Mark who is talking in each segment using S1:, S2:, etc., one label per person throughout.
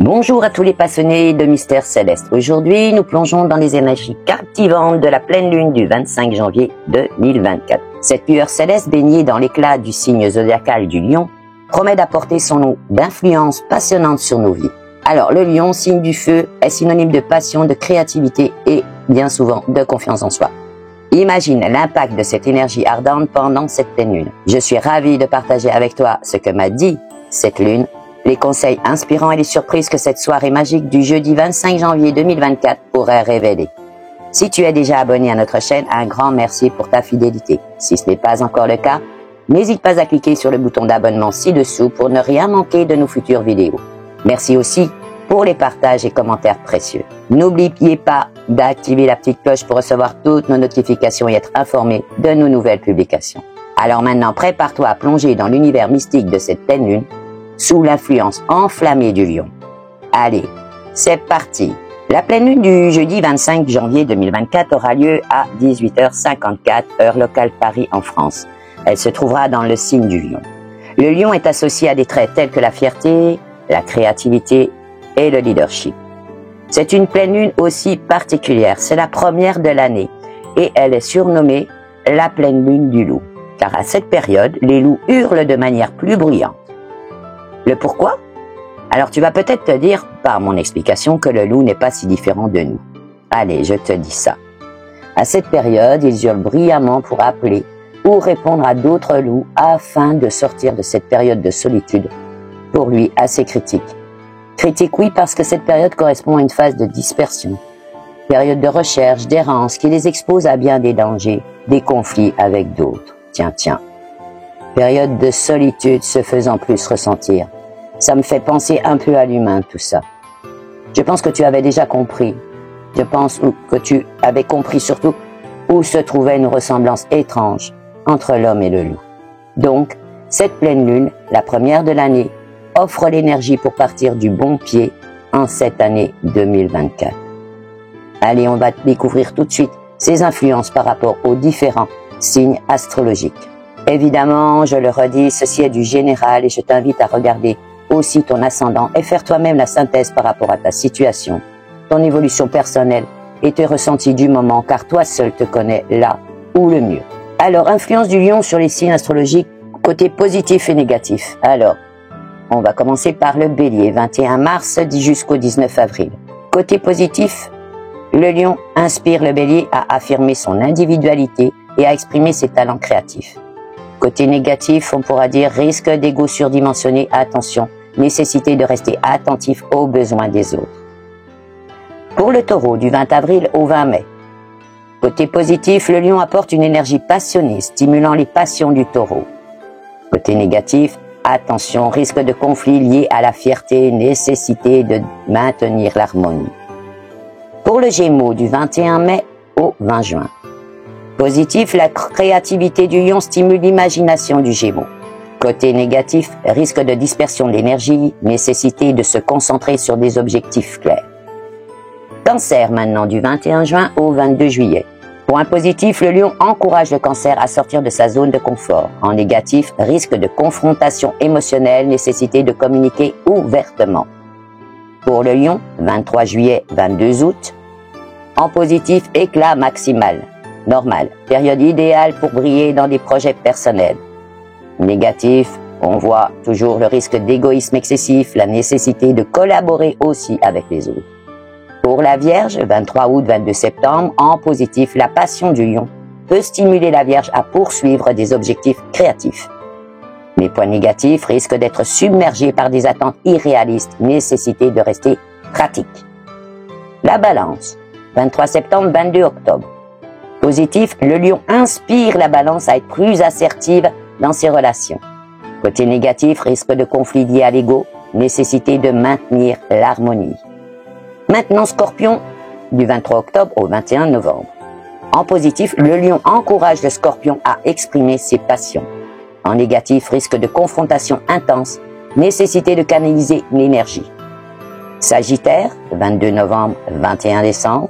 S1: Bonjour à tous les passionnés de mystères célestes. Aujourd'hui, nous plongeons dans les énergies captivantes de la pleine lune du 25 janvier 2024. Cette lueur céleste baignée dans l'éclat du signe zodiacal du lion promet d'apporter son lot d'influence passionnante sur nos vies. Alors, le lion, signe du feu, est synonyme de passion, de créativité et bien souvent de confiance en soi. Imagine l'impact de cette énergie ardente pendant cette pleine lune. Je suis ravie de partager avec toi ce que m'a dit cette lune, les conseils inspirants et les surprises que cette soirée magique du jeudi 25 janvier 2024 pourrait révéler. Si tu es déjà abonné à notre chaîne, un grand merci pour ta fidélité. Si ce n'est pas encore le cas, n'hésite pas à cliquer sur le bouton d'abonnement ci-dessous pour ne rien manquer de nos futures vidéos. Merci aussi pour les partages et commentaires précieux. N'oubliez pas d'activer la petite cloche pour recevoir toutes nos notifications et être informé de nos nouvelles publications. Alors maintenant, prépare-toi à plonger dans l'univers mystique de cette pleine lune sous l'influence enflammée du lion. Allez, c'est parti. La pleine lune du jeudi 25 janvier 2024 aura lieu à 18h54, heure locale Paris en France. Elle se trouvera dans le signe du lion. Le lion est associé à des traits tels que la fierté, la créativité et le leadership. C'est une pleine lune aussi particulière. C'est la première de l'année et elle est surnommée la pleine lune du loup. Car à cette période, les loups hurlent de manière plus bruyante. Le pourquoi? Alors tu vas peut-être te dire, par mon explication, que le loup n'est pas si différent de nous. Allez, je te dis ça. À cette période, ils hurlent brillamment pour appeler ou répondre à d'autres loups afin de sortir de cette période de solitude, pour lui assez critique. Critique oui, parce que cette période correspond à une phase de dispersion, période de recherche, d'errance qui les expose à bien des dangers, des conflits avec d'autres. Tiens. Période de solitude se faisant plus ressentir. Ça me fait penser un peu à l'humain, tout ça. Je pense que tu avais déjà compris. Je pense que tu avais compris surtout où se trouvait une ressemblance étrange entre l'homme et le loup. Donc, cette pleine lune, la première de l'année, offre l'énergie pour partir du bon pied en cette année 2024. Allez, on va découvrir tout de suite ces influences par rapport aux différents signes astrologiques. Évidemment, je le redis, ceci est du général et je t'invite à regarder aussi ton ascendant et faire toi-même la synthèse par rapport à ta situation, ton évolution personnelle et tes ressentis du moment, car toi seul te connais là ou le mieux. Alors, influence du lion sur les signes astrologiques, côté positif et négatif. Alors, on va commencer par le bélier, 21 mars jusqu'au 19 avril. Côté positif, le lion inspire le bélier à affirmer son individualité et à exprimer ses talents créatifs. Côté négatif, on pourra dire risque d'ego surdimensionné, attention, nécessité de rester attentif aux besoins des autres. Pour le taureau, du 20 avril au 20 mai. Côté positif, le lion apporte une énergie passionnée, stimulant les passions du taureau. Côté négatif, attention, risque de conflit lié à la fierté, nécessité de maintenir l'harmonie. Pour le Gémeaux, du 21 mai au 20 juin. Positif, la créativité du lion stimule l'imagination du Gémeaux. Côté négatif, risque de dispersion de l'énergie, nécessité de se concentrer sur des objectifs clairs. Cancer maintenant, du 21 juin au 22 juillet. Point positif, le lion encourage le cancer à sortir de sa zone de confort. En négatif, risque de confrontation émotionnelle, nécessité de communiquer ouvertement. Pour le lion, 23 juillet, 22 août. En positif, éclat maximal. Normal, période idéale pour briller dans des projets personnels. Négatif, on voit toujours le risque d'égoïsme excessif, la nécessité de collaborer aussi avec les autres. Pour la Vierge, 23 août, 22 septembre, en positif, la passion du lion peut stimuler la Vierge à poursuivre des objectifs créatifs. Les points négatifs risquent d'être submergés par des attentes irréalistes, nécessité de rester pratique. La Balance, 23 septembre, 22 octobre. Positif, le lion inspire la balance à être plus assertive dans ses relations. Côté négatif, risque de conflit lié à l'ego, nécessité de maintenir l'harmonie. Maintenant, Scorpion, du 23 octobre au 21 novembre. En positif, le lion encourage le Scorpion à exprimer ses passions. En négatif, risque de confrontation intense, nécessité de canaliser l'énergie. Sagittaire, 22 novembre, 21 décembre.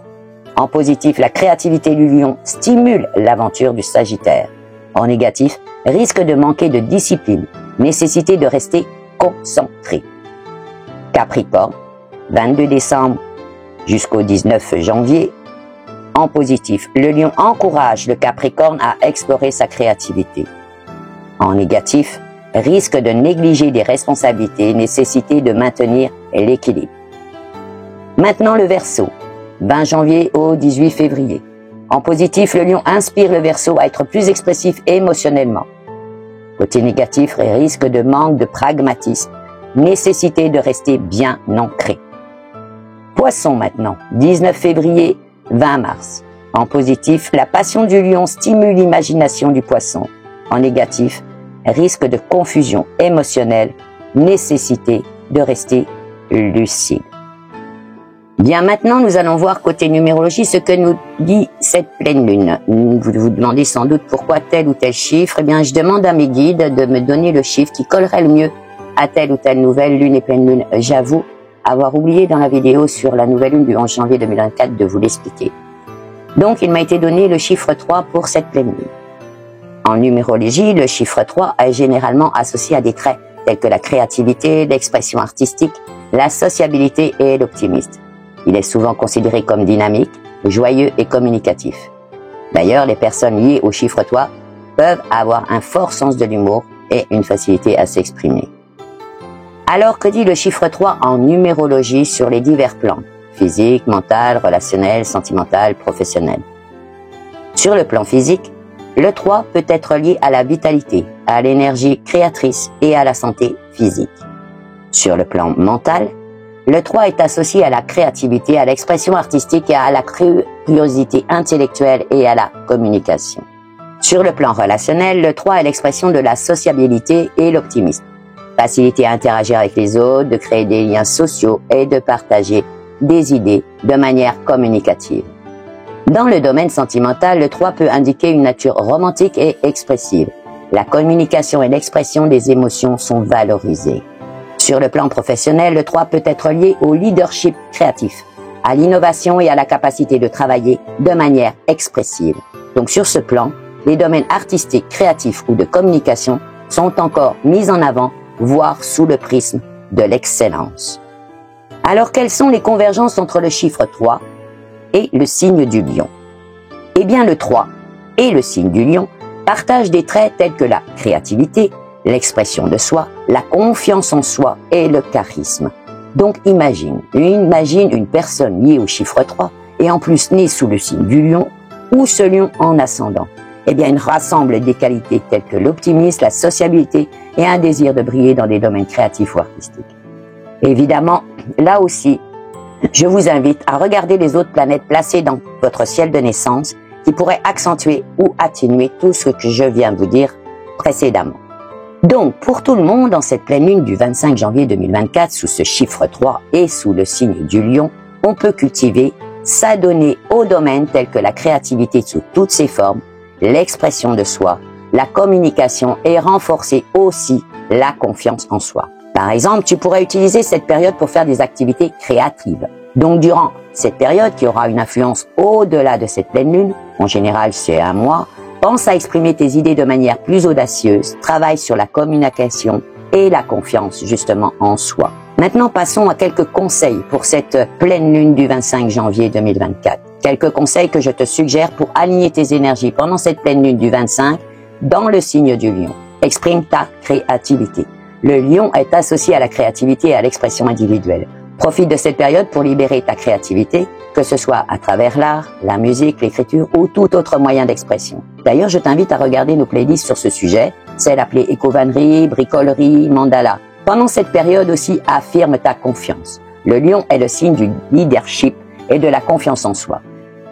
S1: En positif, la créativité du lion stimule l'aventure du Sagittaire. En négatif, risque de manquer de discipline, nécessité de rester concentré. Capricorne, 22 décembre jusqu'au 19 janvier. En positif, le lion encourage le Capricorne à explorer sa créativité. En négatif, risque de négliger des responsabilités, nécessité de maintenir l'équilibre. Maintenant le Verseau, 20 janvier au 18 février. En positif, le lion inspire le Verseau à être plus expressif émotionnellement. Côté négatif, risque de manque de pragmatisme, nécessité de rester bien ancré. Poisson maintenant, 19 février, 20 mars. En positif, la passion du lion stimule l'imagination du poisson. En négatif, risque de confusion émotionnelle, nécessité de rester lucide. Bien, maintenant, nous allons voir côté numérologie ce que nous dit cette pleine lune. Vous vous demandez sans doute pourquoi tel ou tel chiffre. Eh bien, je demande à mes guides de me donner le chiffre qui collerait le mieux à telle ou telle nouvelle lune et pleine lune. J'avoue avoir oublié dans la vidéo sur la nouvelle lune du 11 janvier 2024 de vous l'expliquer. Donc, il m'a été donné le chiffre 3 pour cette pleine lune. En numérologie, le chiffre 3 est généralement associé à des traits tels que la créativité, l'expression artistique, la sociabilité et l'optimisme. Il est souvent considéré comme dynamique, joyeux et communicatif. D'ailleurs, les personnes liées au chiffre 3 peuvent avoir un fort sens de l'humour et une facilité à s'exprimer. Alors, que dit le chiffre 3 en numérologie sur les divers plans? Physique, mental, relationnel, sentimental, professionnel. Sur le plan physique, le 3 peut être lié à la vitalité, à l'énergie créatrice et à la santé physique. Sur le plan mental, le 3 est associé à la créativité, à l'expression artistique et à la curiosité intellectuelle et à la communication. Sur le plan relationnel, le 3 est l'expression de la sociabilité et l'optimisme. Facilité à interagir avec les autres, de créer des liens sociaux et de partager des idées de manière communicative. Dans le domaine sentimental, le 3 peut indiquer une nature romantique et expressive. La communication et l'expression des émotions sont valorisées. Sur le plan professionnel, le 3 peut être lié au leadership créatif, à l'innovation et à la capacité de travailler de manière expressive. Donc sur ce plan, les domaines artistiques, créatifs ou de communication sont encore mis en avant, voire sous le prisme de l'excellence. Alors quelles sont les convergences entre le chiffre 3 et le signe du lion? Eh bien le 3 et le signe du lion partagent des traits tels que la créativité, l'expression de soi, la confiance en soi et le charisme. Donc imagine une personne liée au chiffre 3 et en plus née sous le signe du lion ou ce lion en ascendant. Eh bien, il rassemble des qualités telles que l'optimisme, la sociabilité et un désir de briller dans des domaines créatifs ou artistiques. Évidemment, là aussi, je vous invite à regarder les autres planètes placées dans votre ciel de naissance qui pourraient accentuer ou atténuer tout ce que je viens de vous dire précédemment. Donc, pour tout le monde, en cette pleine lune du 25 janvier 2024, sous ce chiffre 3 et sous le signe du lion, on peut cultiver, s'adonner aux domaines tels que la créativité sous toutes ses formes, l'expression de soi, la communication et renforcer aussi la confiance en soi. Par exemple, tu pourrais utiliser cette période pour faire des activités créatives. Donc, durant cette période qui aura une influence au-delà de cette pleine lune, en général c'est un mois, pense à exprimer tes idées de manière plus audacieuse, travaille sur la communication et la confiance justement en soi. Maintenant, passons à quelques conseils pour cette pleine lune du 25 janvier 2024. Quelques conseils que je te suggère pour aligner tes énergies pendant cette pleine lune du 25 dans le signe du lion. Exprime ta créativité. Le lion est associé à la créativité et à l'expression individuelle. Profite de cette période pour libérer ta créativité, que ce soit à travers l'art, la musique, l'écriture ou tout autre moyen d'expression. D'ailleurs, je t'invite à regarder nos playlists sur ce sujet, celles appelées éco-vannerie, bricolerie, mandala. Pendant cette période aussi, affirme ta confiance. Le lion est le signe du leadership et de la confiance en soi.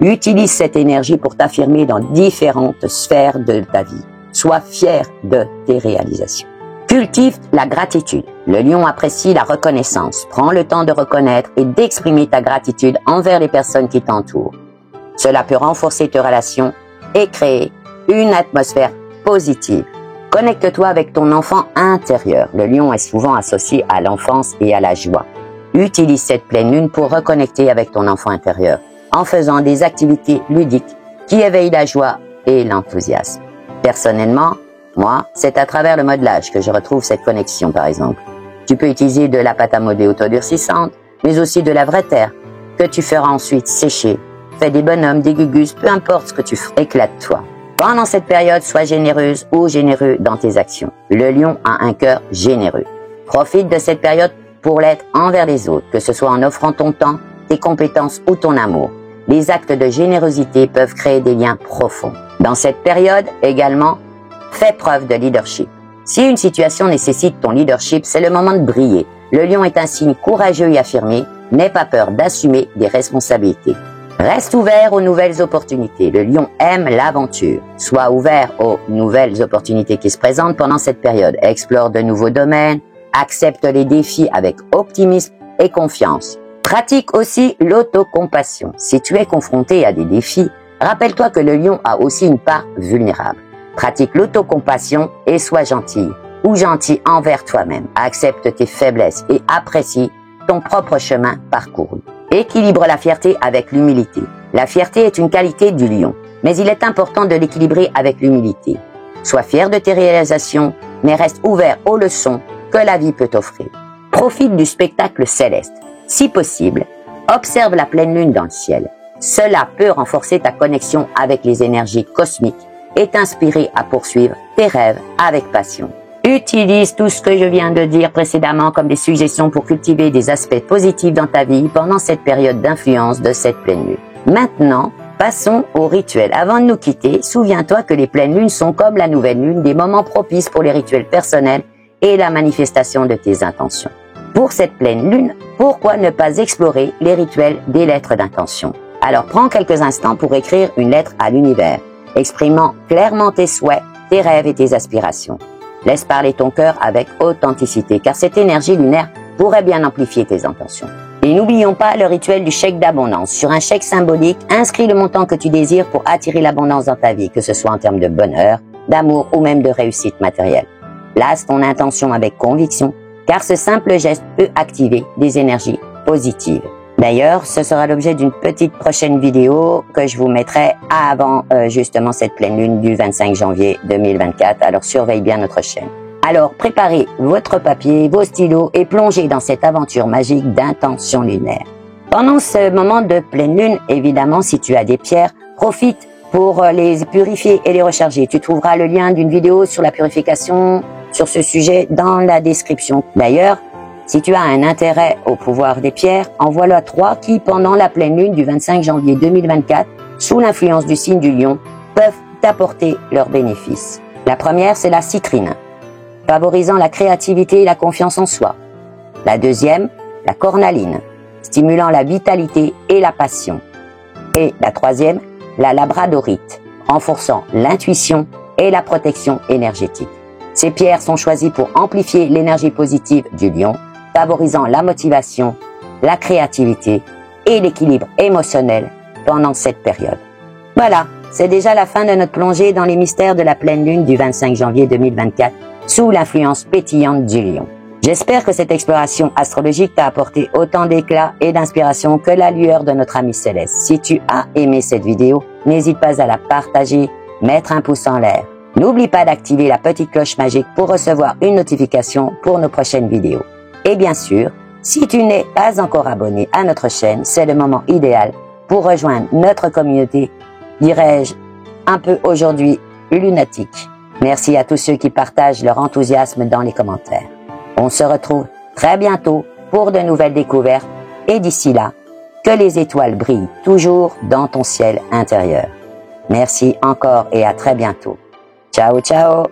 S1: Utilise cette énergie pour t'affirmer dans différentes sphères de ta vie. Sois fier de tes réalisations. Cultive la gratitude. Le lion apprécie la reconnaissance. Prends le temps de reconnaître et d'exprimer ta gratitude envers les personnes qui t'entourent. Cela peut renforcer tes relations et créer une atmosphère positive. Connecte-toi avec ton enfant intérieur. Le lion est souvent associé à l'enfance et à la joie. Utilise cette pleine lune pour reconnecter avec ton enfant intérieur en faisant des activités ludiques qui éveillent la joie et l'enthousiasme. Personnellement, moi, c'est à travers le modelage que je retrouve cette connexion, par exemple. Tu peux utiliser de la pâte à modeler autodurcissante, mais aussi de la vraie terre, que tu feras ensuite sécher. Fais des bonhommes, des gugus, peu importe ce que tu feras, éclate-toi. Pendant cette période, sois généreuse ou généreux dans tes actions. Le lion a un cœur généreux. Profite de cette période pour l'être envers les autres, que ce soit en offrant ton temps, tes compétences ou ton amour. Les actes de générosité peuvent créer des liens profonds. Dans cette période, également, fais preuve de leadership. Si une situation nécessite ton leadership, c'est le moment de briller. Le lion est un signe courageux et affirmé. N'aie pas peur d'assumer des responsabilités. Reste ouvert aux nouvelles opportunités. Le lion aime l'aventure. Sois ouvert aux nouvelles opportunités qui se présentent pendant cette période. Explore de nouveaux domaines. Accepte les défis avec optimisme et confiance. Pratique aussi l'autocompassion. Si tu es confronté à des défis, rappelle-toi que le lion a aussi une part vulnérable. Pratique l'autocompassion et sois gentil ou gentil envers toi-même. Accepte tes faiblesses et apprécie ton propre chemin parcouru. Équilibre la fierté avec l'humilité. La fierté est une qualité du lion, mais il est important de l'équilibrer avec l'humilité. Sois fier de tes réalisations, mais reste ouvert aux leçons que la vie peut t'offrir. Profite du spectacle céleste. Si possible, observe la pleine lune dans le ciel. Cela peut renforcer ta connexion avec les énergies cosmiques et t'inspirer à poursuivre tes rêves avec passion. Utilise tout ce que je viens de dire précédemment comme des suggestions pour cultiver des aspects positifs dans ta vie pendant cette période d'influence de cette pleine lune. Maintenant, passons au rituel. Avant de nous quitter, souviens-toi que les pleines lunes sont comme la nouvelle lune, des moments propices pour les rituels personnels et la manifestation de tes intentions. Pour cette pleine lune, pourquoi ne pas explorer les rituels des lettres d'intention? Alors prends quelques instants pour écrire une lettre à l'univers, exprimant clairement tes souhaits, tes rêves et tes aspirations. Laisse parler ton cœur avec authenticité, car cette énergie lunaire pourrait bien amplifier tes intentions. Et n'oublions pas le rituel du chèque d'abondance. Sur un chèque symbolique, inscris le montant que tu désires pour attirer l'abondance dans ta vie, que ce soit en termes de bonheur, d'amour ou même de réussite matérielle. Place ton intention avec conviction, car ce simple geste peut activer des énergies positives. D'ailleurs, ce sera l'objet d'une petite prochaine vidéo que je vous mettrai avant justement cette pleine lune du 25 janvier 2024. Alors surveille bien notre chaîne. Alors préparez votre papier, vos stylos et plongez dans cette aventure magique d'intention lunaire. Pendant ce moment de pleine lune, évidemment, si tu as des pierres, profite pour les purifier et les recharger. Tu trouveras le lien d'une vidéo sur la purification sur ce sujet dans la description. D'ailleurs, si tu as un intérêt au pouvoir des pierres, envoie-le à 3 qui, pendant la pleine lune du 25 janvier 2024, sous l'influence du signe du lion, peuvent t'apporter leurs bénéfices. La première, c'est la citrine, favorisant la créativité et la confiance en soi. La deuxième, la cornaline, stimulant la vitalité et la passion. Et la troisième, la labradorite, renforçant l'intuition et la protection énergétique. Ces pierres sont choisies pour amplifier l'énergie positive du lion, favorisant la motivation, la créativité et l'équilibre émotionnel pendant cette période. Voilà, c'est déjà la fin de notre plongée dans les mystères de la pleine lune du 25 janvier 2024 sous l'influence pétillante du lion. J'espère que cette exploration astrologique t'a apporté autant d'éclat et d'inspiration que la lueur de notre ami céleste. Si tu as aimé cette vidéo, n'hésite pas à la partager, mettre un pouce en l'air. N'oublie pas d'activer la petite cloche magique pour recevoir une notification pour nos prochaines vidéos. Et bien sûr, si tu n'es pas encore abonné à notre chaîne, c'est le moment idéal pour rejoindre notre communauté, dirais-je, un peu aujourd'hui lunatique. Merci à tous ceux qui partagent leur enthousiasme dans les commentaires. On se retrouve très bientôt pour de nouvelles découvertes et d'ici là, que les étoiles brillent toujours dans ton ciel intérieur. Merci encore et à très bientôt. Ciao, ciao!